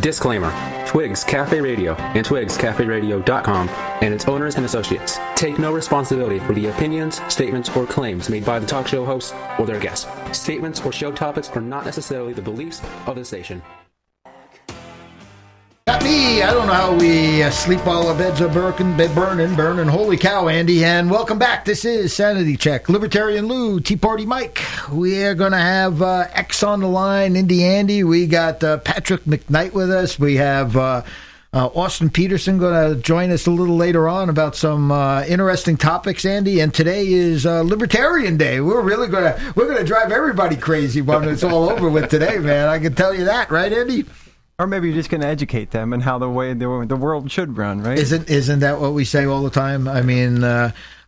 Disclaimer. Twigs Cafe Radio and TwigsCafeRadio.com and its owners and associates take no responsibility for the opinions, statements, or claims made by the talk show hosts or their guests. Statements or show topics are not necessarily the beliefs of the station. Got me. I don't know how we sleep while our beds are burning. Holy cow, Andy. And welcome back. This is Sanity Check. Libertarian Lou, Tea Party Mike. We're going to have X on the line, Indy Andy. We got Patrick McKnight with us. We have Austin Peterson going to join us a little later on about some interesting topics, Andy. And today is Libertarian Day. We're going to drive everybody crazy when it's all over with today, man. I can tell you that, right, Andy? Or maybe you're just going to educate them and how the world should run, right? Isn't that what we say all the time? I mean,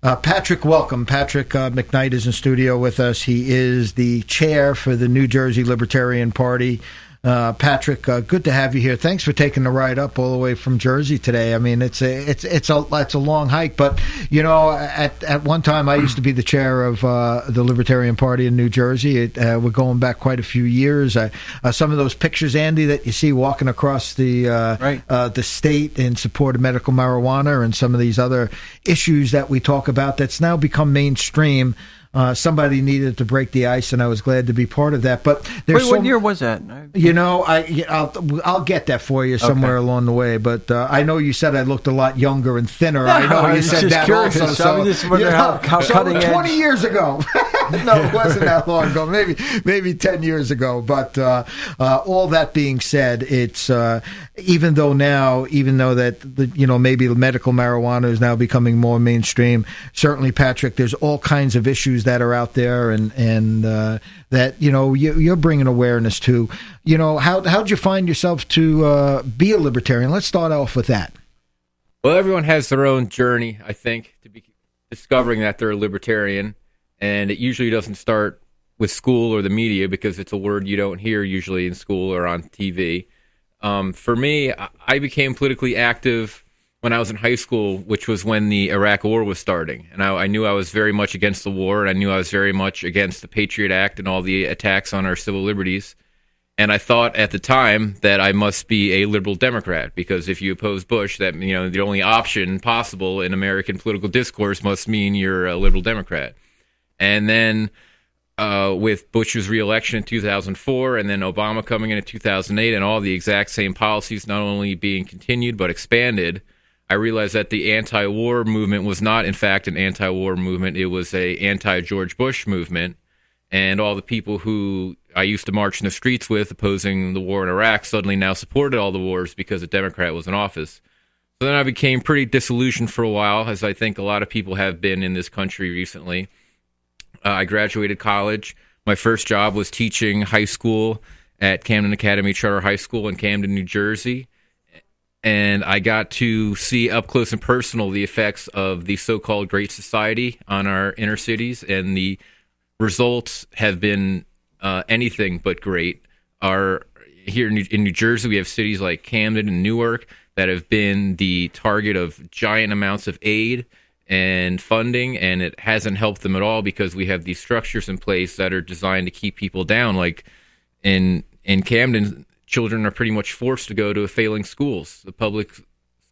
Patrick, welcome. Patrick McKnight is in studio with us. He is the chair for the New Jersey Libertarian Party. Patrick, good to have you here. Thanks for taking the ride up all the way from Jersey today. I mean, it's a long hike, but you know, at one time I used to be the chair of the Libertarian Party in New Jersey. We're going back quite a few years. Some of those pictures, Andy, that you see walking across the state in support of medical marijuana and some of these other issues that we talk about that's now become mainstream. Somebody needed to break the ice, and I was glad to be part of that. But what year was that? You know, I'll get that for you somewhere along the way. But I know you said I looked a lot younger and thinner. I know you said that curious. also. So, just wondering how cutting 20 years ago. No, it wasn't that long ago. Maybe 10 years ago. But all that being said, it's even though that maybe medical marijuana is now becoming more mainstream. Certainly, Patrick, there's all kinds of issues that are out there, and that you're bringing awareness to. You know, how'd you find yourself to be a libertarian? Let's start off with that. Well, everyone has their own journey, I think, to be discovering that they're a libertarian, and it usually doesn't start with school or the media because it's a word you don't hear usually in school or on TV. For me, I became politically active when I was in high school, which was when the Iraq War was starting. And I knew I was very much against the war, and I knew I was very much against the Patriot Act and all the attacks on our civil liberties. And I thought at the time that I must be a liberal Democrat, because if you oppose Bush, that the only option possible in American political discourse must mean you're a liberal Democrat. And then with Bush's reelection in 2004, and then Obama coming in 2008, and all the exact same policies not only being continued but expanded, I realized that the anti-war movement was not, in fact, an anti-war movement. It was a anti-George Bush movement. And all the people who I used to march in the streets with opposing the war in Iraq suddenly now supported all the wars because a Democrat was in office. So then I became pretty disillusioned for a while, as I think a lot of people have been in this country recently. I graduated college. My first job was teaching high school at Camden Academy Charter High School in Camden, New Jersey. And I got to see up close and personal the effects of the so-called Great Society on our inner cities, and the results have been anything but great. Here in New Jersey, we have cities like Camden and Newark that have been the target of giant amounts of aid and funding, and it hasn't helped them at all because we have these structures in place that are designed to keep people down. Like in Camden, children are pretty much forced to go to failing schools. The public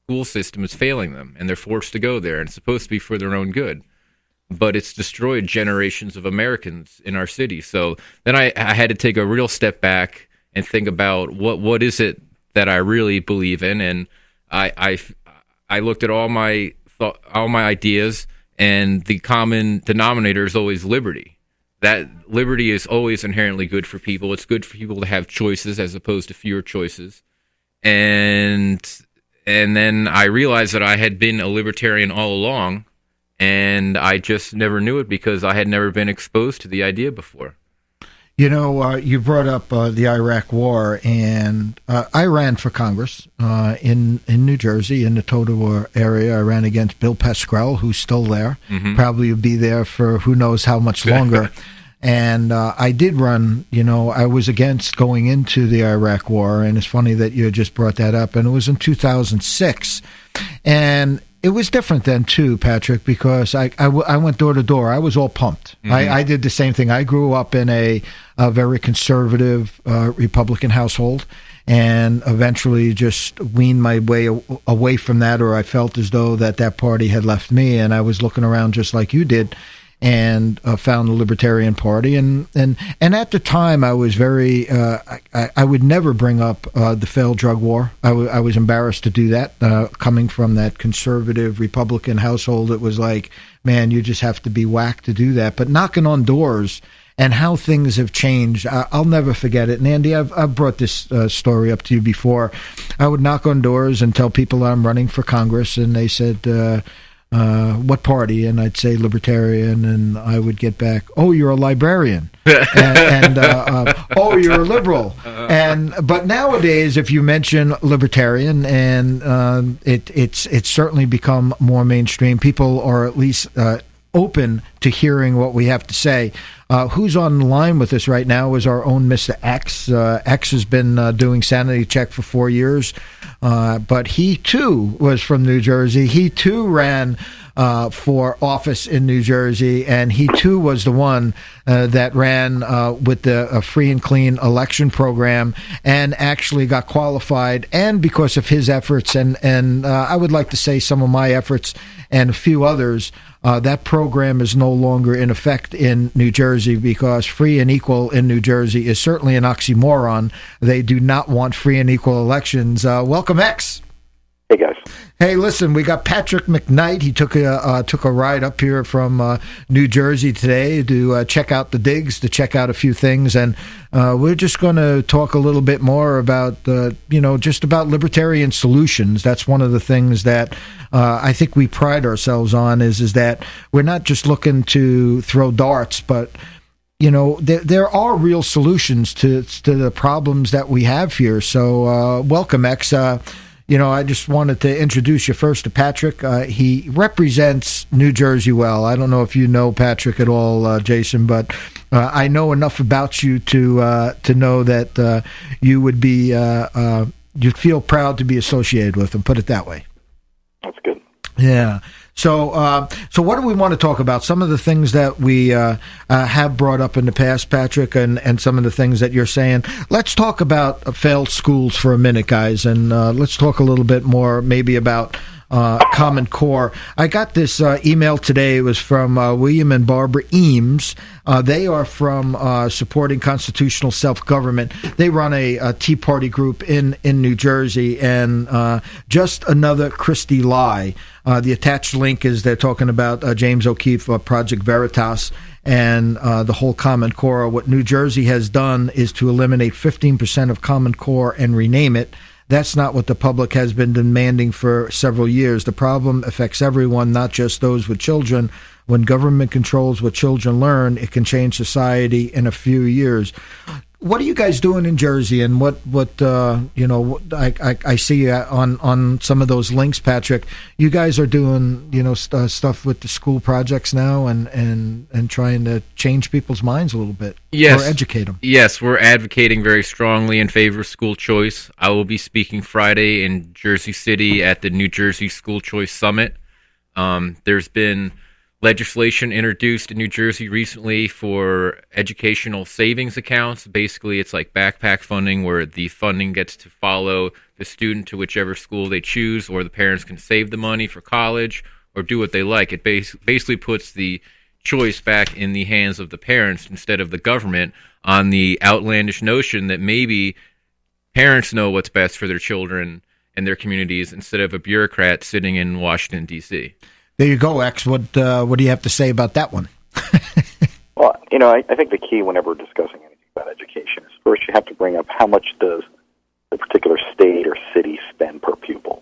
school system is failing them, and they're forced to go there, and it's supposed to be for their own good. But it's destroyed generations of Americans in our city. So then I had to take a real step back and think about what is it that I really believe in, and I looked at all my ideas, and the common denominator is always liberty. That liberty is always inherently good for people. It's good for people to have choices as opposed to fewer choices. And then I realized that I had been a libertarian all along, and I just never knew it because I had never been exposed to the idea before. You know, you brought up the Iraq War, and I ran for Congress in New Jersey, in the Totowa area. I ran against Bill Pascrell, who's still there. Mm-hmm. Probably will be there for who knows how much longer. And I did run, I was against going into the Iraq War, and it's funny that you just brought that up. And it was in 2006. And it was different then, too, Patrick, because I went door to door. I was all pumped. Mm-hmm. I did the same thing. I grew up in a very conservative Republican household, and eventually just weaned my way away from that, or I felt as though that party had left me, and I was looking around just like you did, and found the Libertarian Party, and at the time I was very I would never bring up the failed drug war. I was embarrassed to do that, coming from that conservative Republican household. It was like, man, you just have to be whacked to do that. But knocking on doors and how things have changed, I'll never forget it. And Andy, I've brought this story up to you before. I would knock on doors and tell people I'm running for Congress, and they said, what party? And I'd say Libertarian, and I would get back, oh, you're a librarian, and oh, you're a liberal. But nowadays, if you mention Libertarian, and it's certainly become more mainstream. People are at least open to hearing what we have to say. Who's on the line with us right now is our own Mr. X. X has been doing Sanity Check for 4 years, but he too was from New Jersey. He too ran for office in New Jersey, and he too was the one that ran with the free and clean election program, and actually got qualified. And because of his efforts, and I would like to say some of my efforts and a few others, that program is no longer in effect in New Jersey, because free and equal in New Jersey is certainly an oxymoron. They do not want free and equal elections. Welcome, X. Hey, guys. Hey, listen, we got Patrick McKnight. He took a ride up here from New Jersey today to check out the digs, to check out a few things, and we're just going to talk a little bit more about just about libertarian solutions. That's one of the things that I think we pride ourselves on is that we're not just looking to throw darts, but there are real solutions to the problems that we have here. So welcome, X. I just wanted to introduce you first to Patrick. He represents New Jersey well. I don't know if you know Patrick at all, Jason, but I know enough about you to know that you would be you'd feel proud to be associated with him. Put it that way. That's good. Yeah. So what do we want to talk about? Some of the things that we have brought up in the past, Patrick, and some of the things that you're saying. Let's talk about failed schools for a minute, guys, and let's talk a little bit more maybe about Common Core. I got this email today. It was from William and Barbara Eames. They are from Supporting Constitutional Self-Government. They run a Tea Party group in New Jersey, and just another Christie lie. The attached link is they're talking about James O'Keefe, Project Veritas, and the whole Common Core. What New Jersey has done is to eliminate 15% of Common Core and rename it. That's not what the public has been demanding for several years. The problem affects everyone, not just those with children. When government controls what children learn, it can change society in a few years. What are you guys doing in Jersey? And what I see on some of those links, Patrick. You guys are doing stuff with the school projects now, and trying to change people's minds a little bit, yes, or educate them. Yes, we're advocating very strongly in favor of school choice. I will be speaking Friday in Jersey City at the New Jersey School Choice Summit. There's been legislation introduced in New Jersey recently for educational savings accounts. Basically, it's like backpack funding, where the funding gets to follow the student to whichever school they choose, or the parents can save the money for college or do what they like. It basically puts the choice back in the hands of the parents instead of the government, on the outlandish notion that maybe parents know what's best for their children and their communities instead of a bureaucrat sitting in Washington, D.C. There you go, X. What do you have to say about that one? Well, I think the key whenever we're discussing anything about education is first you have to bring up how much does the particular state or city spend per pupil.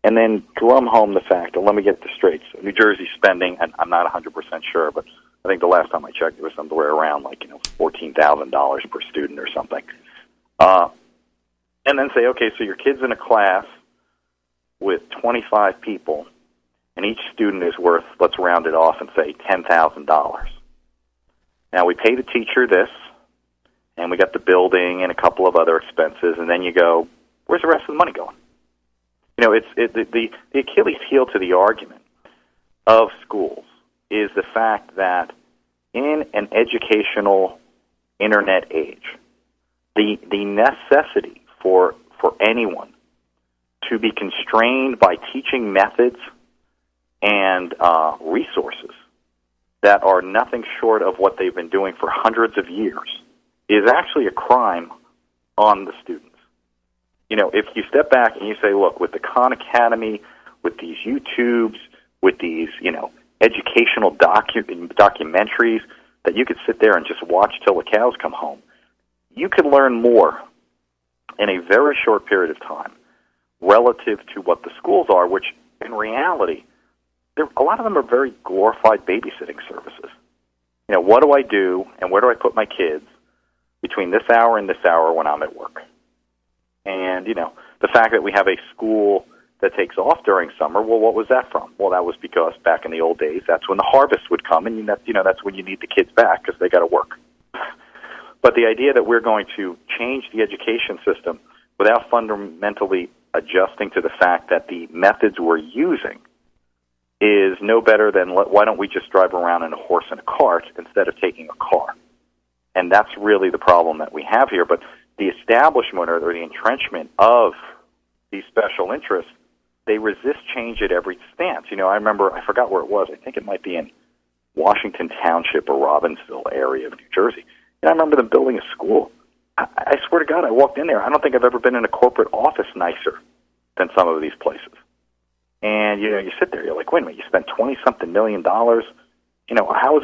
And then drum home the fact, and let me get this straight. So New Jersey spending, and I'm not 100% sure, but I think the last time I checked it was somewhere around $14,000 per student or something. And then say, okay, so your kid's in a class with 25 people, and each student is worth, let's round it off and say $10,000. Now, we pay the teacher this, and we got the building and a couple of other expenses, and then you go, where's the rest of the money going? The Achilles heel to the argument of schools is the fact that in an educational internet age, the necessity for anyone to be constrained by teaching methods and resources that are nothing short of what they've been doing for hundreds of years is actually a crime on the students. If you step back and you say, look, with the Khan Academy, with these YouTubes, with these, educational documentaries that you could sit there and just watch till the cows come home, you could learn more in a very short period of time relative to what the schools are, which in reality, a lot of them are very glorified babysitting services. What do I do and where do I put my kids between this hour and this hour when I'm at work? And, the fact that we have a school that takes off during summer, well, what was that from? Well, that was because back in the old days, that's when the harvest would come, and that's when you need the kids back because they got to work. But the idea that we're going to change the education system without fundamentally adjusting to the fact that the methods we're using is no better than why don't we just drive around in a horse and a cart instead of taking a car? And that's really the problem that we have here. But the establishment or the entrenchment of these special interests, they resist change at every stance. I forgot where it was. I think it might be in Washington Township or Robbinsville area of New Jersey. And I remember them building a school. I swear to God, I walked in there. I don't think I've ever been in a corporate office nicer than some of these places. And, you sit there, you're like, wait a minute, you spent $20-something million. How is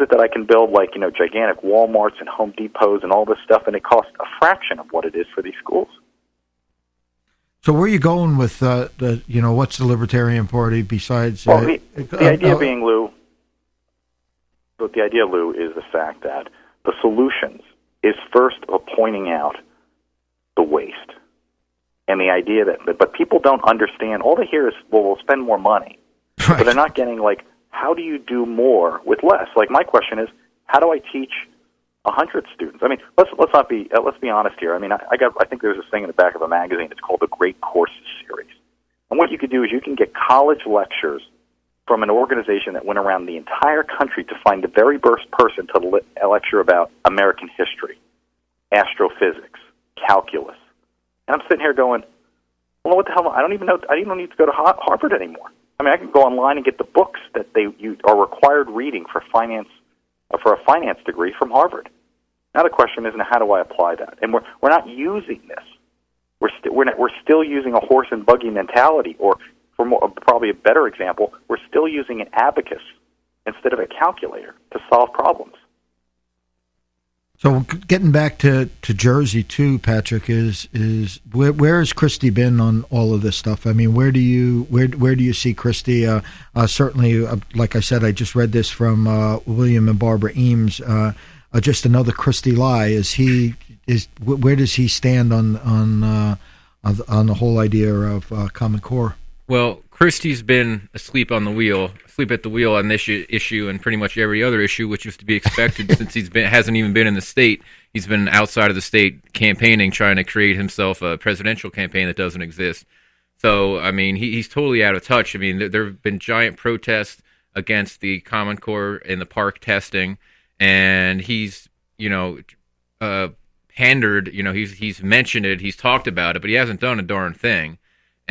it that I can build, gigantic Walmarts and Home Depots and all this stuff, and it costs a fraction of what it is for these schools? So where are you going with, what's the Libertarian Party besides... Well, the idea being, Lou, is the fact that the solutions is first pointing out the waste. And the idea but people don't understand. All they hear is, well, we'll spend more money. Right. But they're not getting, how do you do more with less? My question is, how do I teach 100 students? I mean, let's be honest here. I mean, I think there's this thing in the back of a magazine. It's called the Great Courses Series. And what you could do is you can get college lectures from an organization that went around the entire country to find the very first person to lecture about American history, astrophysics, calculus. And I'm sitting here going, well, what the hell? I don't even need to go to Harvard anymore. I mean, I can go online and get the books that you are required reading for a finance degree from Harvard. Now the question is, how do I apply that? And we're not using this. We're still using a horse and buggy mentality, or probably a better example, we're still using an abacus instead of a calculator to solve problems. So getting back to Jersey too, Patrick, is where has Christie been on all of this stuff? I mean, where do you see Christie? Certainly, like I said, I just read this from William and Barbara Eames. Just another Christie lie. Where does he stand on the whole idea of Common Core? Well, Christie's been asleep at the wheel on this issue and pretty much every other issue, which is to be expected since hasn't even been in the state. He's been outside of the state campaigning, trying to create himself a presidential campaign that doesn't exist. So, I mean, he's totally out of touch. I mean, there have been giant protests against the Common Core and the park testing, and he's, pandered. He's mentioned it, he's talked about it, but he hasn't done a darn thing.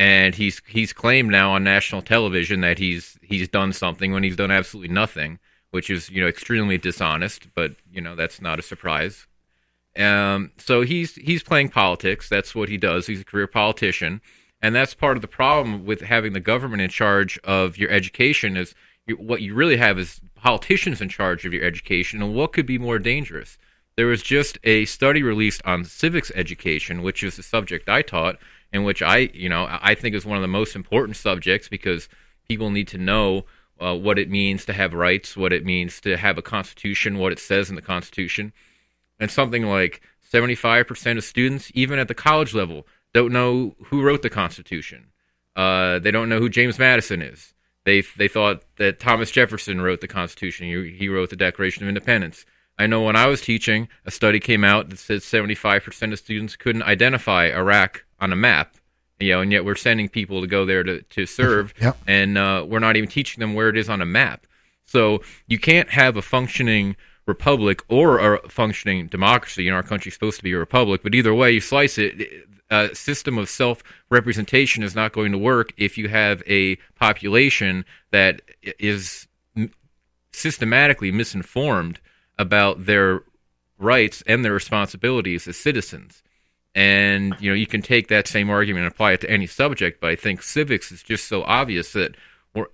And he's claimed now on national television that he's done something when he's done absolutely nothing, which is extremely dishonest. But that's not a surprise. So he's playing politics. That's what he does. He's a career politician, and that's part of the problem with having the government in charge of your education. Is what you really have is politicians in charge of your education, and what could be more dangerous? There was just a study released on civics education, which is the subject I taught, in which I think is one of the most important subjects because people need to know what it means to have rights, what it means to have a constitution, what it says in the Constitution. And something like 75% of students, even at the college level, don't know who wrote the Constitution. They don't know who James Madison is. They thought that Thomas Jefferson wrote the Constitution. He wrote the Declaration of Independence. I know when I was teaching, a study came out that said 75% of students couldn't identify Iraq on a map, and yet we're sending people to go there to serve, yep. And we're not even teaching them where it is on a map. So you can't have a functioning republic or a functioning democracy. Our country's supposed to be a republic, but either way you slice it, a system of self-representation is not going to work if you have a population that is systematically misinformed about their rights and their responsibilities as citizens. And, you can take that same argument and apply it to any subject, but I think civics is just so obvious that,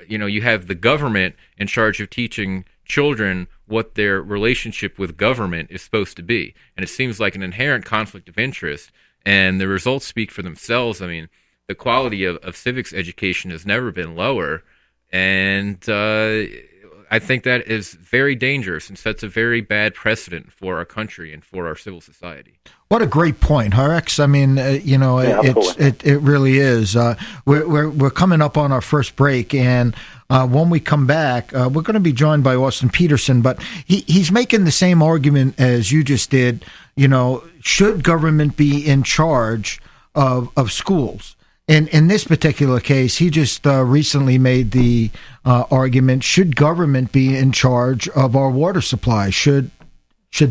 you have the government in charge of teaching children what their relationship with government is supposed to be. And it seems like an inherent conflict of interest, and the results speak for themselves. I mean, the quality of civics education has never been lower, and I think that is very dangerous and sets a very bad precedent for our country and for our civil society. What a great point, Rex. I mean, it really is. We're coming up on our first break, and when we come back, we're going to be joined by Austin Peterson, but he's making the same argument as you just did. Should government be in charge of schools? In this particular case, he just recently made the argument: should government be in charge of our water supply? Should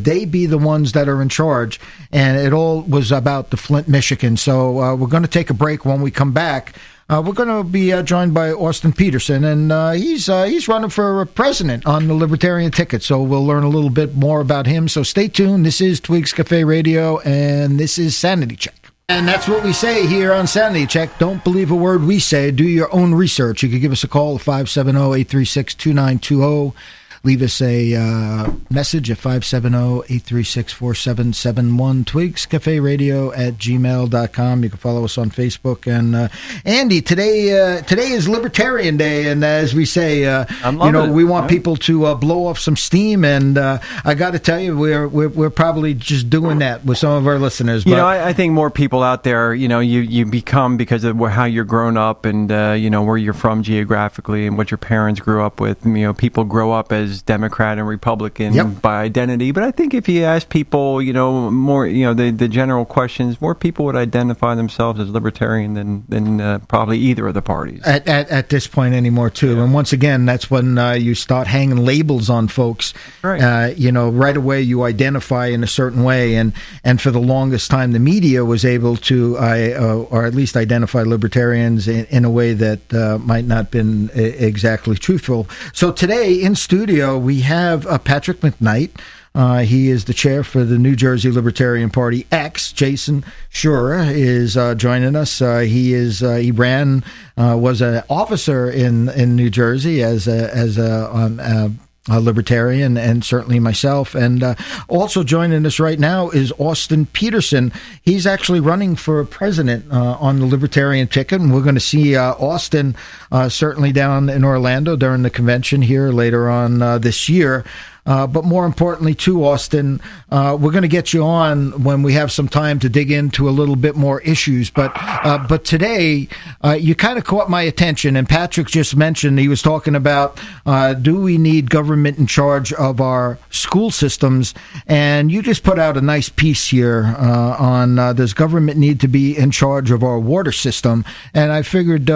they be the ones that are in charge? And it all was about the Flint, Michigan. So we're going to take a break. When we come back, we're going to be joined by Austin Peterson, and he's running for president on the Libertarian ticket. So we'll learn a little bit more about him. So stay tuned. This is Twigs Cafe Radio, and this is Sanity Check. And that's what we say here on Sanity Check. Don't believe a word we say. Do your own research. You can give us a call at 570-836-2920. Leave us a message at 570-836-4771. twigscaferadio@gmail.com. You can follow us on Facebook. And Andy, today is Libertarian Day, and as we say, we want people to blow off some steam. And I got to tell you, we're probably just doing that with some of our listeners. But, I think more people out there, you become because of how you're grown up and where you're from geographically and what your parents grew up with. People grow up as Democrat and Republican by identity, but I think if you ask people, more, the general questions, more people would identify themselves as Libertarian than probably either of the parties at this point anymore, too. And once again, that's when you start hanging labels on folks. Right. Right away you identify in a certain way, and for the longest time, the media was able to, or at least identify libertarians in a way that might not have been exactly truthful. So today in studio, we have Patrick McKnight. He is the chair for the New Jersey Libertarian Party. Jason Scheurer is joining us. He was an officer in New Jersey as a Libertarian, and certainly myself. And also joining us right now is Austin Peterson. He's actually running for president on the Libertarian ticket, and we're going to see Austin certainly down in Orlando during the convention here later on this year. But more importantly, too, Austin, we're going to get you on when we have some time to dig into a little bit more issues. But today, you kind of caught my attention, and Patrick just mentioned, he was talking about, do we need government in charge of our school systems? And you just put out a nice piece here on does government need to be in charge of our water system? And I figured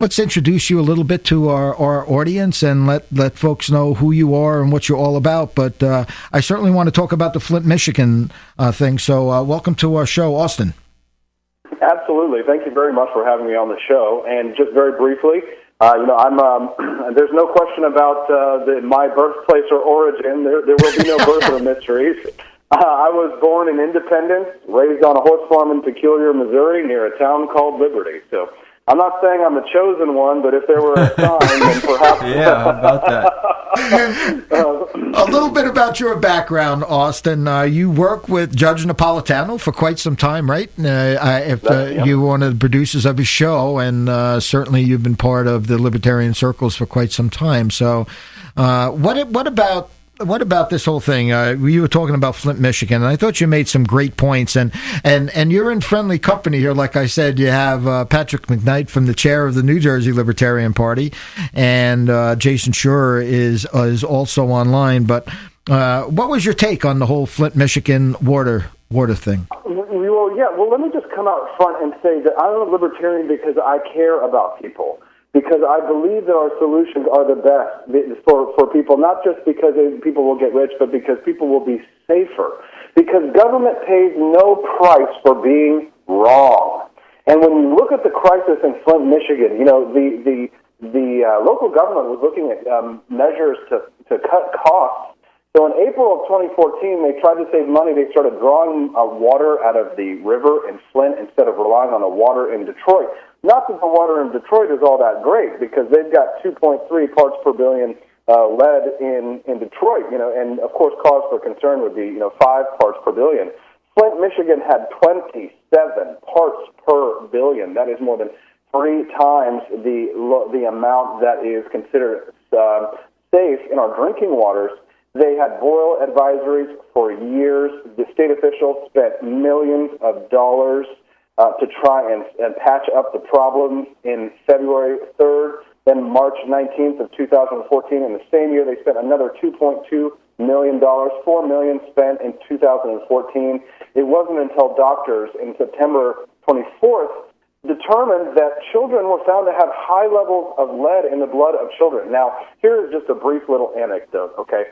let's introduce you a little bit to our audience and let folks know who you are and what you're all about. But I certainly want to talk about the Flint, Michigan thing. So welcome to our show, Austin. Absolutely. Thank you very much for having me on the show. And just very briefly, I'm there's no question about my birthplace or origin. There will be no birth of mysteries. I was born in Independence, raised on a horse farm in Peculiar, Missouri, near a town called Liberty. So I'm not saying I'm the chosen one, but if there were a sign, then perhaps... Yeah, how about that? A little bit about your background, Austin. You work with Judge Napolitano for quite some time, right? You're one of the producers of his show, and certainly you've been part of the Libertarian circles for quite some time. So what about this whole thing? You were talking about Flint, Michigan, and I thought you made some great points. And you're in friendly company here. Like I said, you have Patrick McKnight from the chair of the New Jersey Libertarian Party, and Jason Scheurer is also online. But what was your take on the whole Flint, Michigan water thing? Well, let me just come out front and say that I'm a libertarian because I care about people. because I believe that our solutions are the best for people, not just because people will get rich, but because people will be safer. Because government pays no price for being wrong. And when you look at the crisis in Flint, Michigan, the local government was looking at measures to cut costs. So in April of 2014, they tried to save money. They started drawing water out of the river in Flint instead of relying on the water in Detroit. Not that the water in Detroit is all that great, because they've got 2.3 parts per billion lead in Detroit, and of course cause for concern would be, 5 parts per billion. Flint, Michigan had 27 parts per billion. That is more than 3 times the amount that is considered safe in our drinking waters. They had boil advisories for years. The state officials spent millions of dollars to try and patch up the problems. In February 3rd, then March 19th of 2014, in the same year, they spent another $2.2 million, $4 million spent in 2014. It wasn't until doctors in September 24th determined that children were found to have high levels of lead in the blood of children. Now, here's just a brief little anecdote, okay?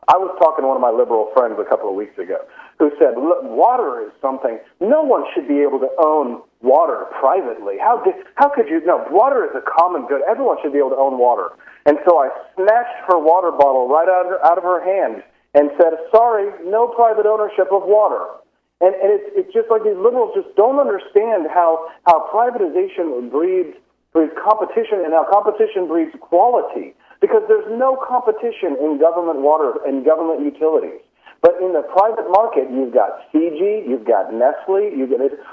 I was talking to one of my liberal friends a couple of weeks ago who said, look, water is something, no one should be able to own water privately. How could you? No, water is a common good. Everyone should be able to own water. And so I snatched her water bottle right out of her hand and said, sorry, no private ownership of water. And it's just like these liberals just don't understand how privatization breeds competition and how competition breeds quality. Because there's no competition in government water and government utilities. But in the private market, you've got Fiji, you've got Nestle,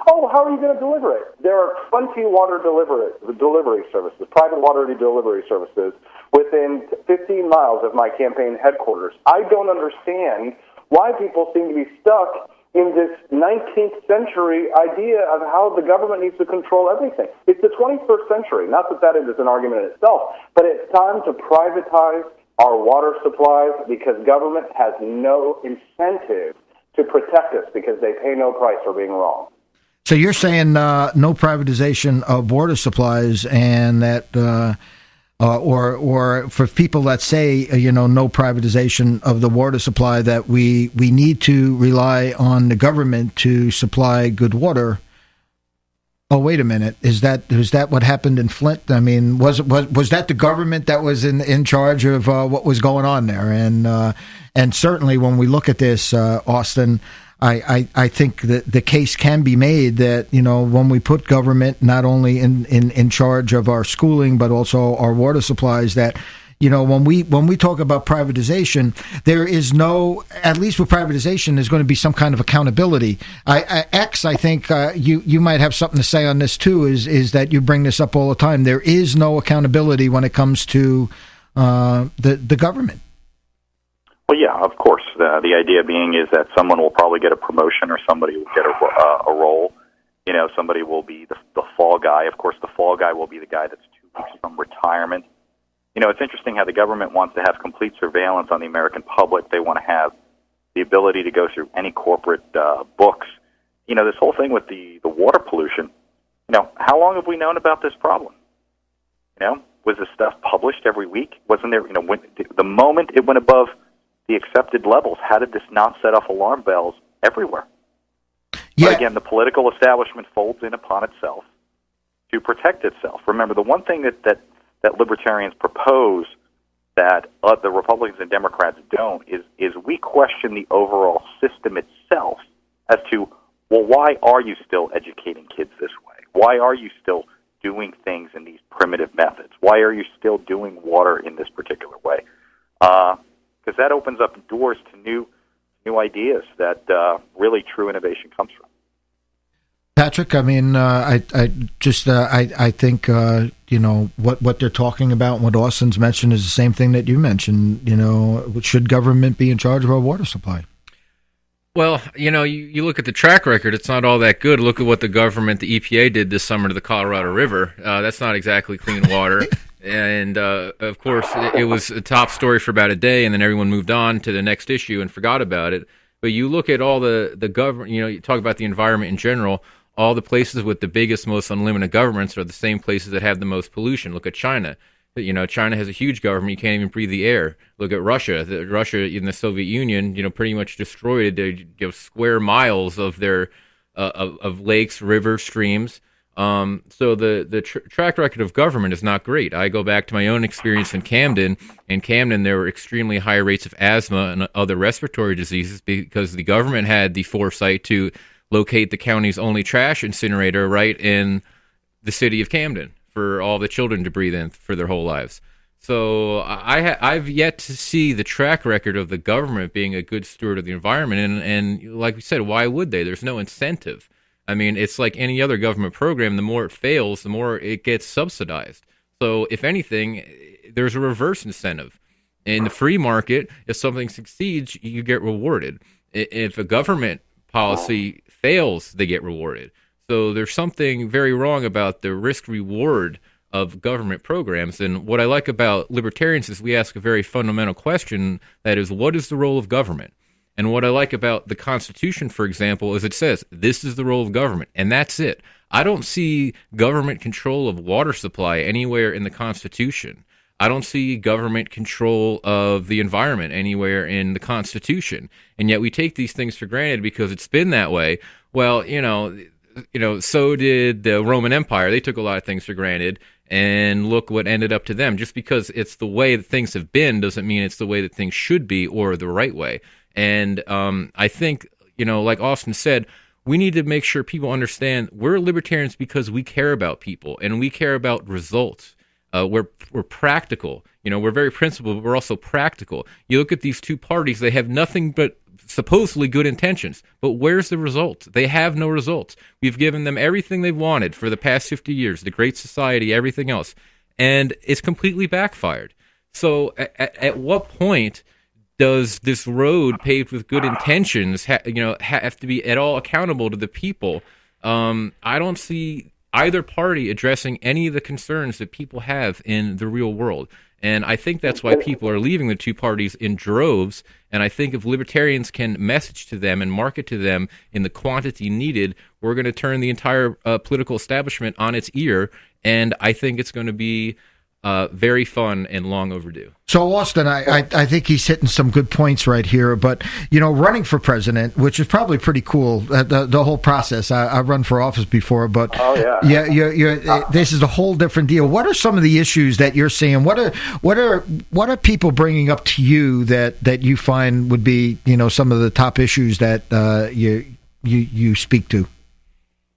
how are you going to deliver it? There are 20 water delivery services, private water delivery services, within 15 miles of my campaign headquarters. I don't understand why people seem to be stuck in this 19th century idea of how the government needs to control everything. It's the 21st century. Not that is an argument in itself, but it's time to privatize our water supplies because government has no incentive to protect us because they pay no price for being wrong. So you're saying no privatization of water supplies, and that or for people that say, no privatization of the water supply, that we need to rely on the government to supply good water. Oh, wait a minute. Was that what happened in Flint? I mean, was that the government that was in charge of what was going on there? And certainly when we look at this, Austin, I think that the case can be made that, when we put government not only in charge of our schooling, but also our water supplies, that, when we talk about privatization, there is no, at least with privatization, there's going to be some kind of accountability. I think you might have something to say on this too, is that you bring this up all the time. There is no accountability when it comes to the government. Well, yeah, of course. The idea being is that someone will probably get a promotion or somebody will get a role. Somebody will be the fall guy. Of course, the fall guy will be the guy that's 2 weeks from retirement. It's interesting how the government wants to have complete surveillance on the American public. They want to have the ability to go through any corporate books. This whole thing with the water pollution, how long have we known about this problem? Was this stuff published every week? Wasn't there, the moment it went above the accepted levels, how did this not set off alarm bells everywhere? Yeah. But again, the political establishment folds in upon itself to protect itself. Remember, the one thing that libertarians propose that the Republicans and Democrats don't is we question the overall system itself as to, well, why are you still educating kids this way? Why are you still doing things in these primitive methods? Why are you still doing water in this particular way? Because that opens up doors to new ideas that really true innovation comes from. Patrick, I mean, I think what they're talking about and what Austin's mentioned is the same thing that you mentioned. Should government be in charge of our water supply? Well, you look at the track record; it's not all that good. Look at what the government, the EPA, did this summer to the Colorado River. That's not exactly clean water. And, of course, it was a top story for about a day, and then everyone moved on to the next issue and forgot about it. But you look at all the government, you talk about the environment in general, all the places with the biggest, most unlimited governments are the same places that have the most pollution. Look at China. China has a huge government. You can't even breathe the air. Look at Russia. Russia in the Soviet Union, pretty much destroyed square miles of their of lakes, rivers, streams. So the track record of government is not great. I go back to my own experience in Camden. In Camden, there were extremely high rates of asthma and other respiratory diseases because the government had the foresight to locate the county's only trash incinerator right in the city of Camden for all the children to breathe in for their whole lives. So I've yet to see the track record of the government being a good steward of the environment. And like we said, why would they? There's no incentive. I mean, it's like any other government program. The more it fails, the more it gets subsidized. So if anything, there's a reverse incentive. In the free market, if something succeeds, you get rewarded. If a government policy fails, they get rewarded. So there's something very wrong about the risk-reward of government programs. And what I like about libertarians is we ask a very fundamental question, that is, what is the role of government? And what I like about the Constitution, for example, is it says, this is the role of government, and that's it. I don't see government control of water supply anywhere in the Constitution. I don't see government control of the environment anywhere in the Constitution. And yet we take these things for granted because it's been that way. Well, so did the Roman Empire. They took a lot of things for granted, and look what ended up to them. Just because it's the way that things have been doesn't mean it's the way that things should be or the right way. And I think, like Austin said, we need to make sure people understand we're libertarians because we care about people and we care about results. We're practical. We're very principled, but we're also practical. You look at these two parties, they have nothing but supposedly good intentions. But where's the results? They have no results. We've given them everything they've wanted for the past 50 years, the Great Society, everything else. And it's completely backfired. So at what point does this road paved with good intentions have to be at all accountable to the people? I don't see either party addressing any of the concerns that people have in the real world. And I think that's why people are leaving the two parties in droves. And I think if libertarians can message to them and market to them in the quantity needed, we're going to turn the entire political establishment on its ear. And I think it's going to be very fun and long overdue. So, Austin, I think he's hitting some good points right here. But, running for president, which is probably pretty cool, the whole process. I've run for office before, but this is a whole different deal. What are some of the issues that you're seeing? What are people bringing up to you that you find would be, some of the top issues that you speak to?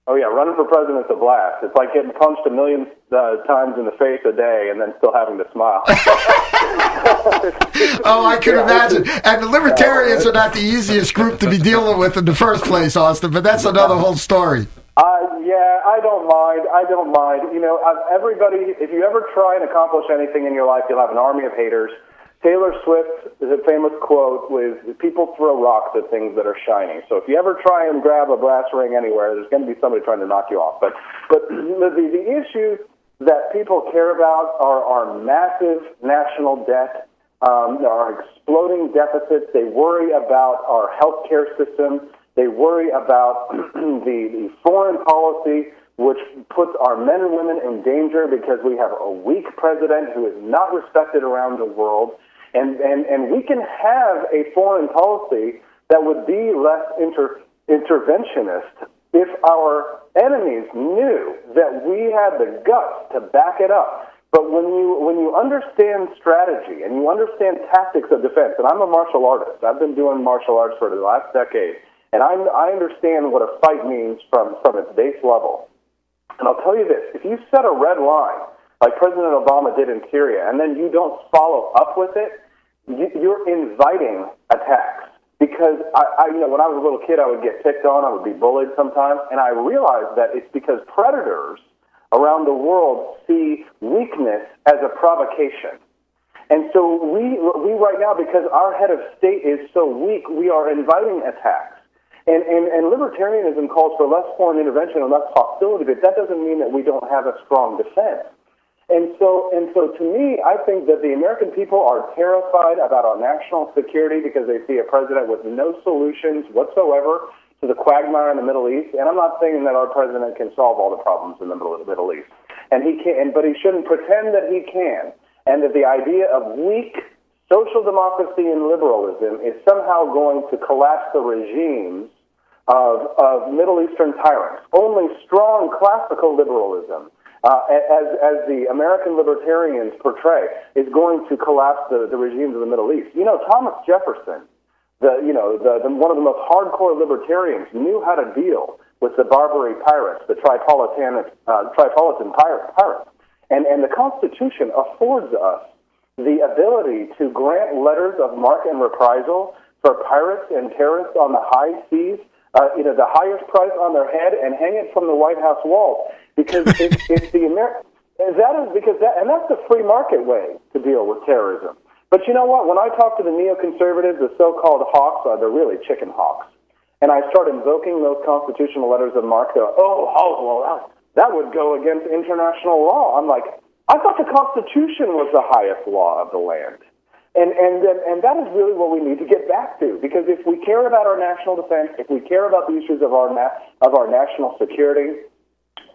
Oh, yeah, running for president's a blast. It's like getting punched a million times in the face a day and then still having to smile. Oh, I can imagine. And the libertarians are not the easiest group to be dealing with in the first place, Austin, but that's another whole story. I don't mind. Everybody, if you ever try and accomplish anything in your life, you'll have an army of haters. Taylor Swift is a famous quote with, people throw rocks at things that are shining. So if you ever try and grab a brass ring anywhere, there's going to be somebody trying to knock you off. But the issues that people care about are massive national debt, our exploding deficits. They worry about our healthcare system. They worry about the foreign policy, which puts our men and women in danger because we have a weak president who is not respected around the world. And we can have a foreign policy that would be less interventionist if our enemies knew that we had the guts to back it up. But when you understand strategy and you understand tactics of defense, and I'm a martial artist. I've been doing martial arts for the last decade, and I understand what a fight means from its base level. And I'll tell you this, if you set a red line, like President Obama did in Syria, and then you don't follow up with it, you're inviting attacks. Because, when I was a little kid, I would get picked on, I would be bullied sometimes, and I realized that it's because predators around the world see weakness as a provocation. And so we right now, because our head of state is so weak, we are inviting attacks. And libertarianism calls for less foreign intervention and less hostility, but that doesn't mean that we don't have a strong defense. And so to me, I think that the American people are terrified about our national security because they see a president with no solutions whatsoever. to the quagmire in the Middle East. And I'm not saying that our president can solve all the problems in the Middle East, and he can, but he shouldn't pretend that he can. And that the idea of weak social democracy and liberalism is somehow going to collapse the regimes of Middle Eastern tyrants. Only strong classical liberalism, as the American libertarians portray, is going to collapse the regimes of the Middle East. You know, Thomas Jefferson, one of the most hardcore libertarians, knew how to deal with the Barbary pirates, the Tripolitan pirates. And the Constitution affords us the ability to grant letters of marque and reprisal for pirates and terrorists on the high seas, the highest price on their head, and hang it from the White House walls. Because it's the that's the free market way to deal with terrorism. But you know what? When I talk to the neoconservatives, the so-called hawks, they're really chicken hawks, and I start invoking those constitutional letters of marque, that would go against international law. I'm like, I thought the Constitution was the highest law of the land. And that is really what we need to get back to, because if we care about our national defense, if we care about the issues of our national security,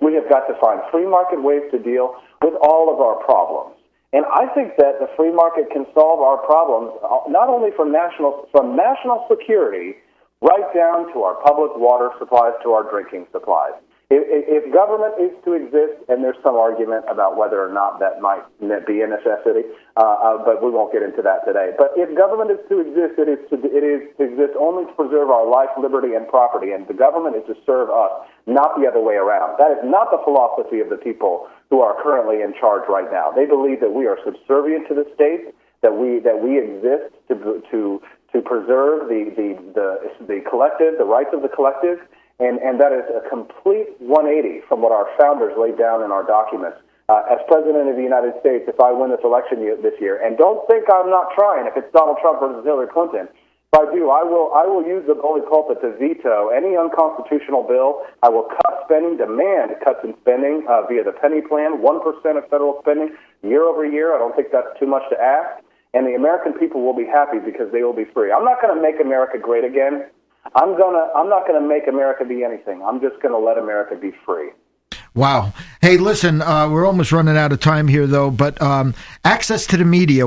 we have got to find free market ways to deal with all of our problems. And I think that the free market can solve our problems not only from national security right down to our public water supplies, to our drinking supplies. If government is to exist, and there's some argument about whether or not that might be a necessity, but we won't get into that today. But if government is to exist, it is to exist only to preserve our life, liberty, and property, and the government is to serve us, not the other way around. That is not the philosophy of the people who are currently in charge right now. They believe that we are subservient to the state, that we exist to preserve the collective, the rights of the collective. And that is a complete 180 from what our founders laid down in our documents. As President of the United States, if I win this election this year, and don't think I'm not trying if it's Donald Trump versus Hillary Clinton, if I do, I will use the bully pulpit to veto any unconstitutional bill. I will cut spending, demand cuts in spending via the penny plan, 1% of federal spending year over year. I don't think that's too much to ask. And the American people will be happy because they will be free. I'm not going to make America great again. I'm not gonna make America be anything. I'm just gonna let America be free. Wow. Hey, listen, we're almost running out of time here, though. But access to the media.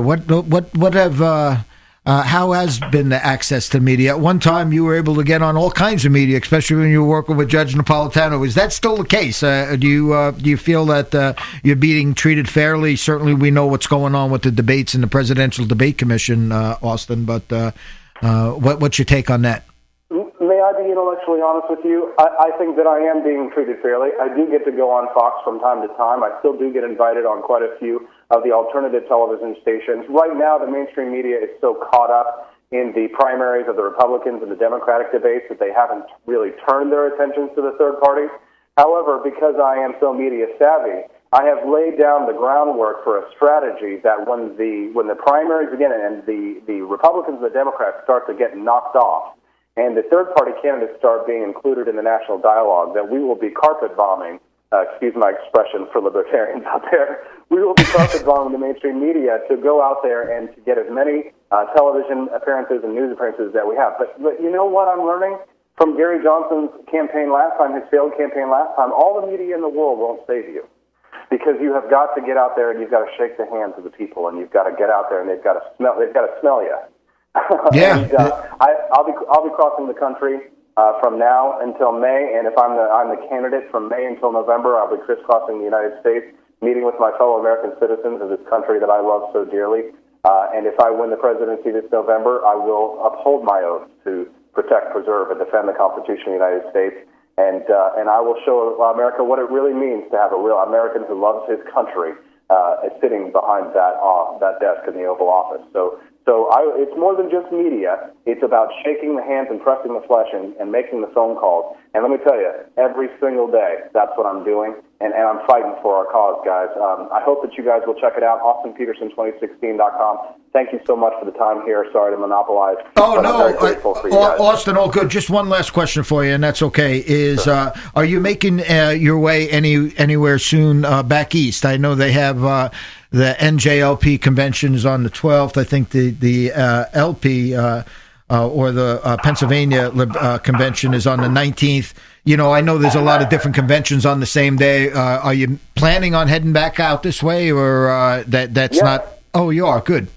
How has been the access to the media? At one time, you were able to get on all kinds of media, especially when you were working with Judge Napolitano. Is that still the case? Do you feel that you're being treated fairly? Certainly, we know what's going on with the debates in the Presidential Debate Commission, Austin. But what's your take on that? May I be intellectually honest with you? I think that I am being treated fairly. I do get to go on Fox from time to time. I still do get invited on quite a few of the alternative television stations. Right now, the mainstream media is so caught up in the primaries of the Republicans and the Democratic debates that they haven't really turned their attentions to the third parties. However, because I am so media savvy, I have laid down the groundwork for a strategy that when the primaries begin and the Republicans and the Democrats start to get knocked off, and the third-party candidates start being included in the national dialogue, that we will be carpet bombing, excuse my expression for libertarians out there, we will be carpet bombing the mainstream media to go out there and to get as many television appearances and news appearances that we have. But you know what I'm learning? From Gary Johnson's campaign last time, his failed campaign last time, all the media in the world won't save you. Because you have got to get out there and you've got to shake the hands of the people, and you've got to get out there and they've got to smell you. Yeah. And, I'll be crossing the country from now until May, and if I'm the candidate from May until November, I'll be crisscrossing the United States, meeting with my fellow American citizens of this country that I love so dearly. And if I win the presidency this November, I will uphold my oath to protect, preserve, and defend the Constitution of the United States. And I will show America what it really means to have a real American who loves his country sitting behind that desk in the Oval Office. So it's more than just media. It's about shaking the hands and pressing the flesh and making the phone calls. And let me tell you, every single day, that's what I'm doing. And I'm fighting for our cause, guys. I hope that you guys will check it out, AustinPeterson2016.com. Thank you so much for the time here. Sorry to monopolize. Oh, no. I'm very grateful for you guys. Austin, all good. Just one last question for you, and that's okay, is are you making your way anywhere soon back east? I know they have the NJLP conventions on the 12th. I think the LP or the Pennsylvania convention is on the 19th. You know, I know there's a lot of different conventions on the same day. Are you planning on heading back out this way, or that's not? Oh, you are. Good.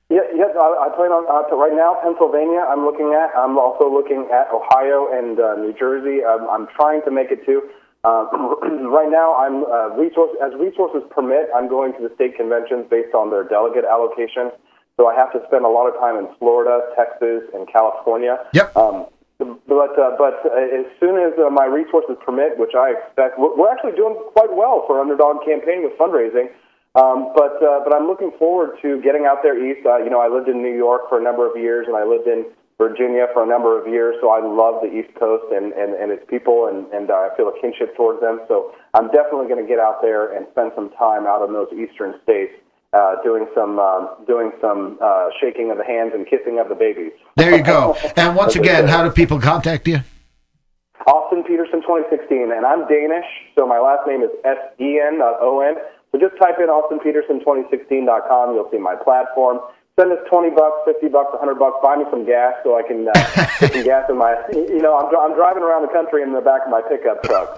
Yes, I plan on, right now, Pennsylvania I'm looking at. I'm also looking at Ohio and New Jersey. I'm trying to make it too. Right now, as resources permit, I'm going to the state conventions based on their delegate allocation. So I have to spend a lot of time in Florida, Texas, and California. Yep. But as soon as my resources permit, which I expect, we're actually doing quite well for Underdog campaign with fundraising. But I'm looking forward to getting out there east. I lived in New York for a number of years, and I lived in Virginia for a number of years. So I love the East Coast and its people, and I feel a kinship towards them. So I'm definitely going to get out there and spend some time out in those eastern states. Doing some shaking of the hands and kissing of the babies. There you go. And once again, how do people contact you? Austin Peterson 2016, and I'm Danish, so my last name is S-E-N, not O-N. So just type in austinpeterson2016.com. You'll see my platform. Send us $20, $50, $100. Buy me some gas so I can put some gas in my. I'm driving around the country in the back of my pickup truck.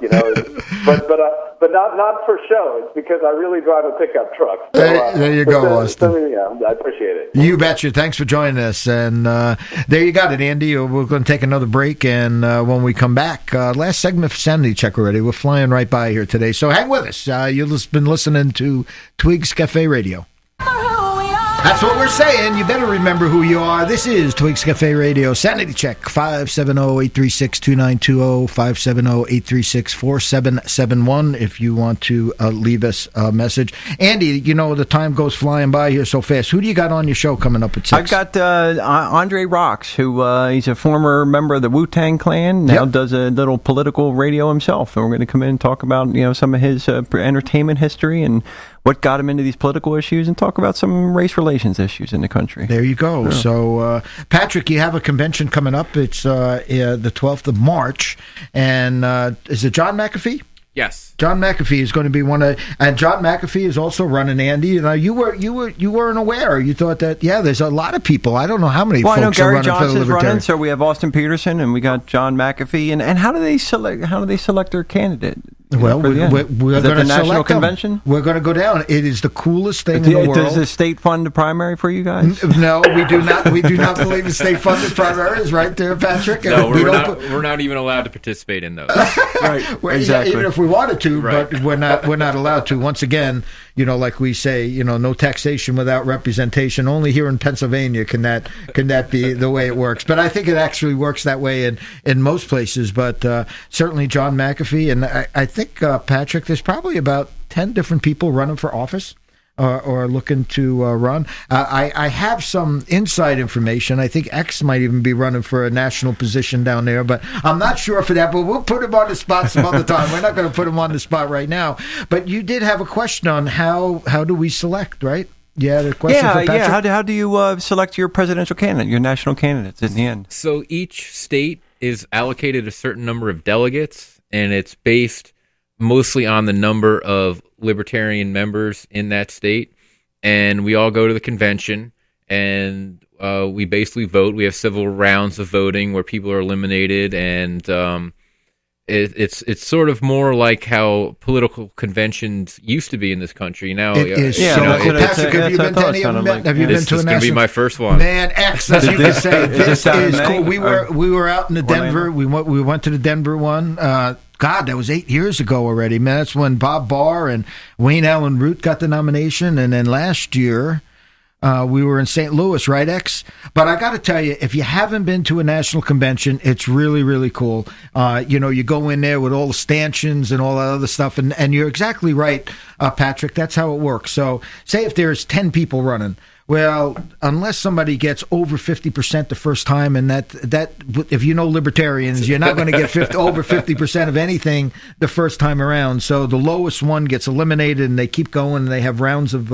But not for show. It's because I really drive a pickup truck. So, there you go, Austin. I appreciate it. You betcha. Thanks for joining us. And there you got it, Andy. We're going to take another break, and when we come back, last segment for Sanity Check already. We're flying right by here today, so hang with us. You've been listening to Twigs Cafe Radio. That's what we're saying. You better remember who you are. This is Twigs Cafe Radio. Sanity Check, 570-836-2920, 570-836-4771 if you want to leave us a message. Andy, the time goes flying by here so fast. Who do you got on your show coming up at 6? I've got Andre Rocks, who he's a former member of the Wu-Tang Clan, now does a little political radio himself. And we're going to come in and talk about some of his entertainment history and what got him into these political issues, and talk about some race relations issues in the country. There you go. Yeah. So, Patrick, you have a convention coming up. It's the 12th of March, and is it John McAfee? Yes. John McAfee is going to be and John McAfee is also running, Andy. You weren't aware. You thought that there's a lot of people. I don't know how many folks I know Gary are running Johnson's for the Libertarian. Running, so we have Austin Peterson and we got John McAfee. And how do they select their candidate? Well, we're going to national convention. We're going to go down. It is the coolest thing in the world. Does the state fund the primary for you guys? No, we do not. We do not believe in state funded primaries, right there, Patrick. No, we're not even allowed to participate in those. Right, exactly. Even if we wanted to, right. But we're not allowed to. Once again, like we say, no taxation without representation. Only here in Pennsylvania can that be the way it works. But I think it actually works that way in most places. But certainly John McAfee, and I think Patrick, there's probably about 10 different people running for office or looking to run. I have some inside information. I think X might even be running for a national position down there, but I'm not sure for that. But we'll put him on the spot some other time. We're not going to put him on the spot right now. But you did have a question on how do we select, right? Yeah, the question for Patrick? Yeah. How do you select your presidential candidate, your national candidates in the end? So each state is allocated a certain number of delegates, and it's based mostly on the number of Libertarian members in that state. And we all go to the convention, and we basically vote. We have several rounds of voting where people are eliminated, and it's sort of more like how political conventions used to be in this country. Now, it is Patrick, have you been to any of them? Have you been to a national? This is going to be my first one. Man, X, as you can say, this is cool. We were out in the Denver. We went to the Denver one. God, that was 8 years ago already, man. That's when Bob Barr and Wayne Allen Root got the nomination. And then last year, we were in St. Louis, right, X? But I got to tell you, if you haven't been to a national convention, it's really, really cool. You go in there with all the stanchions and all that other stuff. And you're exactly right, Patrick. That's how it works. So say if there's 10 people running. Well, unless somebody gets over 50% the first time, and that if you know libertarians, you're not going to get over 50% of anything the first time around. So the lowest one gets eliminated, and they keep going, and they have rounds of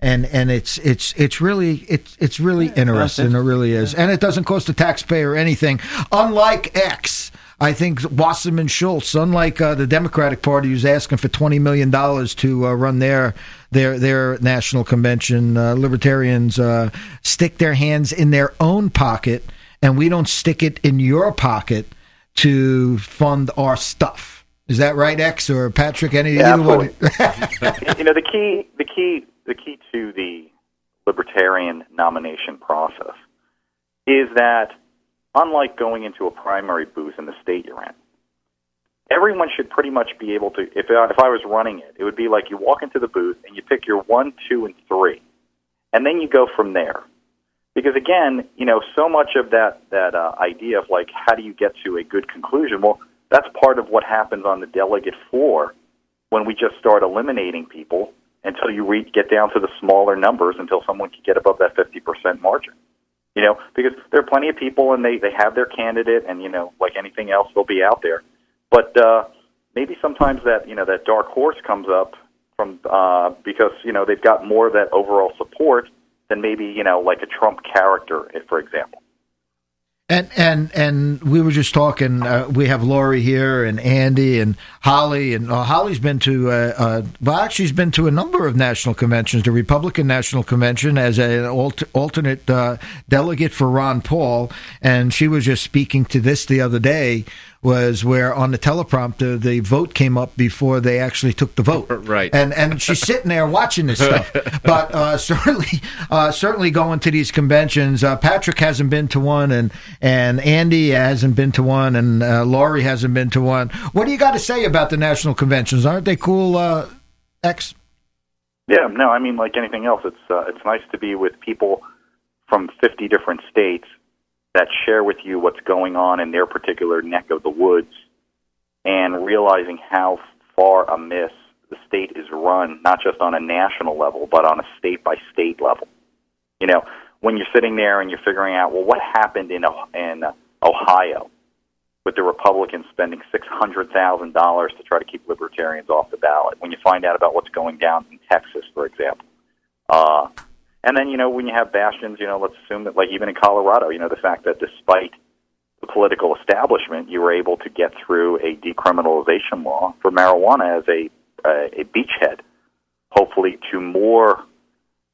and it's really interesting. It really is, and it doesn't cost the taxpayer anything. Unlike X. I think Wasserman Schultz, unlike the Democratic Party, who's asking for $20 million to run their national convention, libertarians stick their hands in their own pocket and we don't stick it in your pocket to fund our stuff. Is that right, X or Patrick? Either one? The key to the Libertarian nomination process is that, unlike going into a primary booth in the state you're in, everyone should pretty much be able to, if I was running it, it would be like you walk into the booth and you pick your 1, 2, and 3, and then you go from there. Because again, so much of that idea of like, how do you get to a good conclusion? Well, that's part of what happens on the delegate floor when we just start eliminating people until you get down to the smaller numbers until someone can get above that 50% margin. Because there are plenty of people and they have their candidate, and like anything else, they'll be out there. But maybe sometimes that dark horse comes up from because they've got more of that overall support than maybe like a Trump character, for example. And we were just talking. We have Lori here and Andy and Holly, and Holly's been to she's been to a number of national conventions. The Republican National Convention as an alternate delegate for Ron Paul, and she was just speaking to this the other day. Was where on the teleprompter the vote came up before they actually took the vote, right? And she's sitting there watching this stuff. But certainly going to these conventions. Patrick hasn't been to one, and Andy hasn't been to one, and Laurie hasn't been to one. What do you got to say about the national conventions? Aren't they cool, X? Yeah, no, I mean, like anything else, it's nice to be with people from 50 different states that share with you what's going on in their particular neck of the woods, and realizing how far amiss the state is run, not just on a national level, but on a state-by-state level. When you're sitting there and you're figuring out, well, what happened in Ohio with the Republicans spending $600,000 to try to keep libertarians off the ballot, when you find out about what's going down in Texas, for example. And then, when you have bastions, let's assume that, like, even in Colorado, the fact that despite the political establishment, you were able to get through a decriminalization law for marijuana as a beachhead, hopefully to more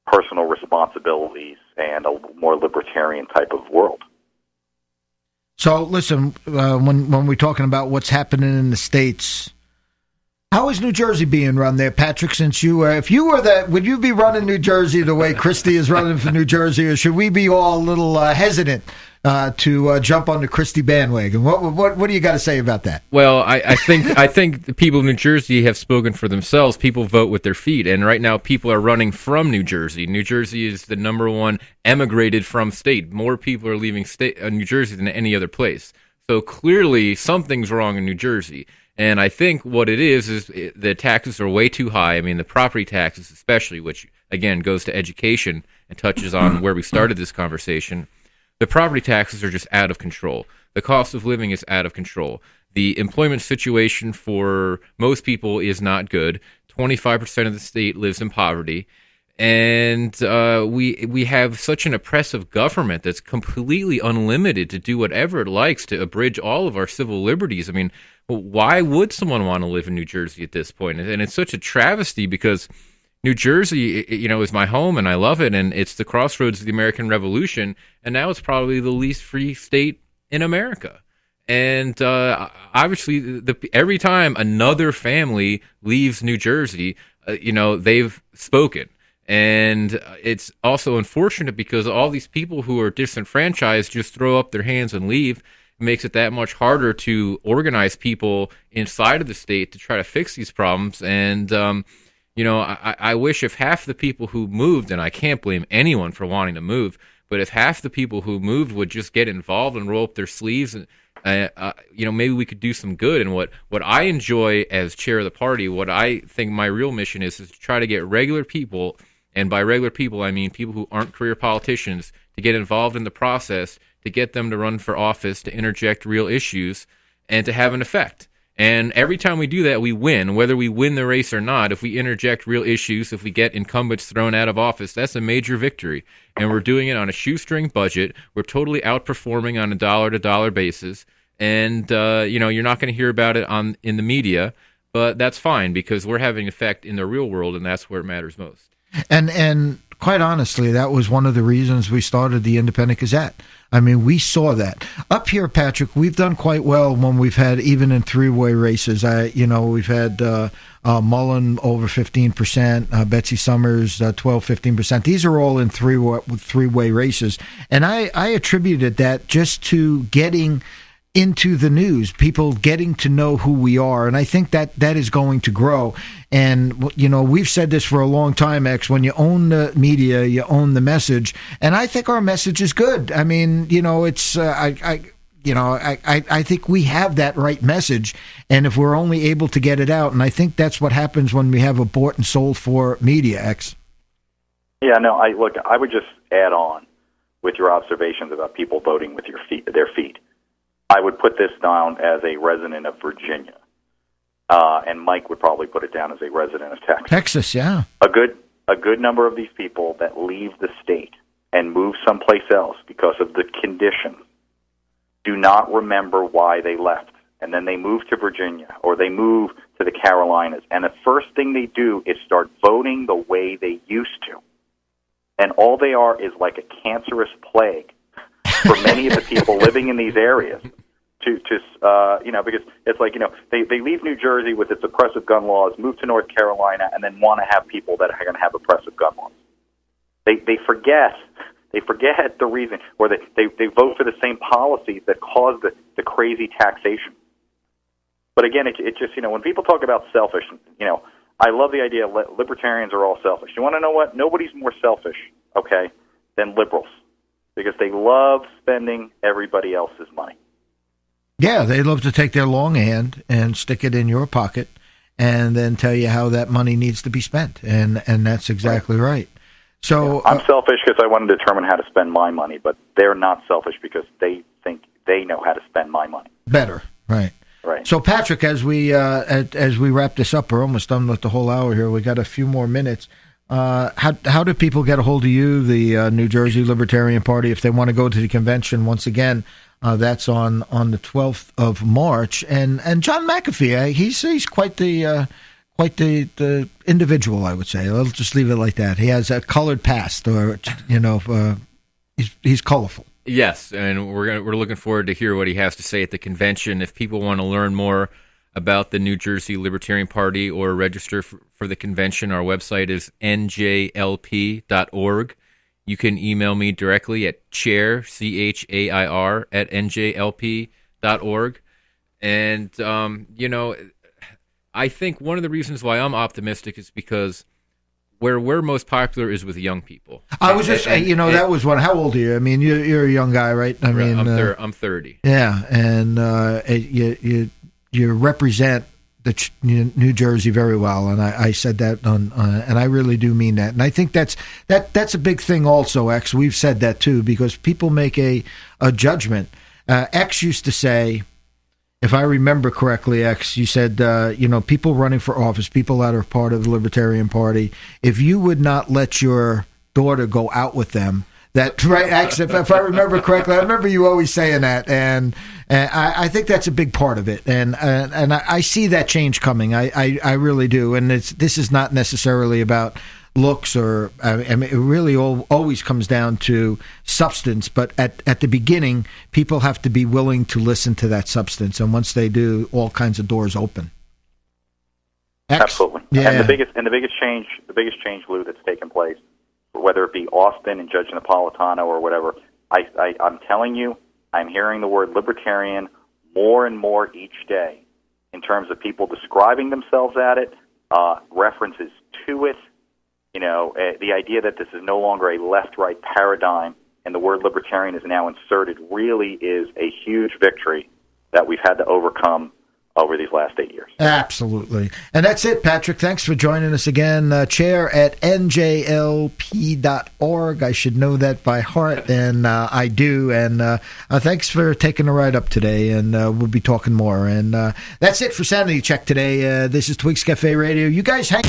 personal responsibilities and a more libertarian type of world. So, listen, when we're talking about what's happening in the States, how is New Jersey being run there, Patrick? Since if you were would you be running New Jersey the way Christie is running for New Jersey, or should we be all a little hesitant to jump on the Christie bandwagon? What do you got to say about that? Well, I think the people of New Jersey have spoken for themselves. People vote with their feet, and right now people are running from New Jersey. New Jersey is the number one emigrated from state. More people are leaving New Jersey than any other place. So clearly something's wrong in New Jersey. And I think what it is the taxes are way too high. I mean, the property taxes especially, which, again, goes to education and touches on where we started this conversation. The property taxes are just out of control. The cost of living is out of control. The employment situation for most people is not good. 25% of the state lives in poverty. And we have such an oppressive government that's completely unlimited to do whatever it likes to abridge all of our civil liberties. I mean, why would someone want to live in New Jersey at this point? And it's such a travesty because New Jersey, is my home and I love it, and it's the crossroads of the American Revolution, and now it's probably the least free state in America. And obviously, every time another family leaves New Jersey, they've spoken. And it's also unfortunate because all these people who are disenfranchised just throw up their hands and leave. It makes it that much harder to organize people inside of the state to try to fix these problems. And, I wish if half the people who moved, and I can't blame anyone for wanting to move, but if half the people who moved would just get involved and roll up their sleeves, and maybe we could do some good. And what I enjoy as chair of the party, what I think my real mission is to try to get regular people, and by regular people, I mean people who aren't career politicians, to get involved in the process, to get them to run for office, to interject real issues, and to have an effect. And every time we do that, we win. Whether we win the race or not, if we interject real issues, if we get incumbents thrown out of office, that's a major victory. And we're doing it on a shoestring budget. We're totally outperforming on a dollar-to-dollar basis. And, you're not going to hear about it in the media, but that's fine because we're having an effect in the real world, and that's where it matters most. And quite honestly, that was one of the reasons we started the Independent Gazette. I mean, we saw that. Up here, Patrick, we've done quite well when we've had, even in three-way races. We've had Mullen over 15%, Betsy Summers 12-15%. These are all in three-way races. And I attributed that just to getting into the news, people getting to know who we are, and I think that is going to grow. And we've said this for a long time, X. When you own the media, you own the message, and I think our message is good. I mean, it's I think we have that right message, and if we're only able to get it out, and I think that's what happens when we have a bought and sold for media, X. Yeah, no, I would just add on with your observations about people voting with their feet. I would put this down as a resident of Virginia, and Mike would probably put it down as a resident of Texas. Texas, yeah. A good number of these people that leave the state and move someplace else because of the conditions do not remember why they left, and then they move to Virginia or they move to the Carolinas, and the first thing they do is start voting the way they used to, and all they are is like a cancerous plague for many of the people living in these areas, because it's like, they leave New Jersey with its oppressive gun laws, move to North Carolina, and then want to have people that are going to have oppressive gun laws. They forget the reason, or they vote for the same policies that caused the crazy taxation. But again, it just, when people talk about selfish, I love the idea libertarians are all selfish. You want to know what? Nobody's more selfish, okay, than liberals, because they love spending everybody else's money. Yeah, they love to take their long hand and stick it in your pocket and then tell you how that money needs to be spent. And that's exactly right. So I'm selfish because I want to determine how to spend my money, but they're not selfish because they think they know how to spend my money. Better, right. Right. So, Patrick, as we wrap this up, we're almost done with the whole hour here. We got a few more minutes. How do people get a hold of you, the New Jersey Libertarian Party, if they want to go to the convention? Once again, that's on the 12th of March. And John McAfee, he's quite the individual, I would say. I'll just leave it like that. He has a colored past, or he's colorful. Yes, and we're looking forward to hear what he has to say at the convention. If people want to learn more about the New Jersey Libertarian Party or register for the convention, our website is njlp.org. You can email me directly at chair, CHAIR, at njlp.org. And, I think one of the reasons why I'm optimistic is because where we're most popular is with young people. I was just saying, that was one. How old are you? I mean, you're a young guy, right? I'm 30. Yeah, and you represent the New Jersey very well, and I said that and I really do mean that. And I think that's a big thing also, X. We've said that too, because people make a judgment. X used to say, if I remember correctly, X, you said, people running for office, people that are part of the Libertarian Party, if you would not let your daughter go out with them, that, right, X, if I remember correctly, I remember you always saying that, and I think that's a big part of it, and I see that change coming. I really do, and this is not necessarily about looks, or I mean, it really always comes down to substance, but at the beginning, people have to be willing to listen to that substance, and once they do, all kinds of doors open. Absolutely. Yeah. And the biggest change, Lou, that's taken place, whether it be Austin and Judge Napolitano or whatever, I'm telling you, I'm hearing the word libertarian more and more each day in terms of people describing themselves at it, references to it. The idea that this is no longer a left-right paradigm and the word libertarian is now inserted really is a huge victory that we've had to overcome over these last 8 years. Absolutely. And that's it, Patrick. Thanks for joining us again. Chair at njlp.org. I should know that by heart, and I do. And thanks for taking the ride up today, and we'll be talking more. And that's it for Sanity Check today. This is Twigs Cafe Radio. You guys hang...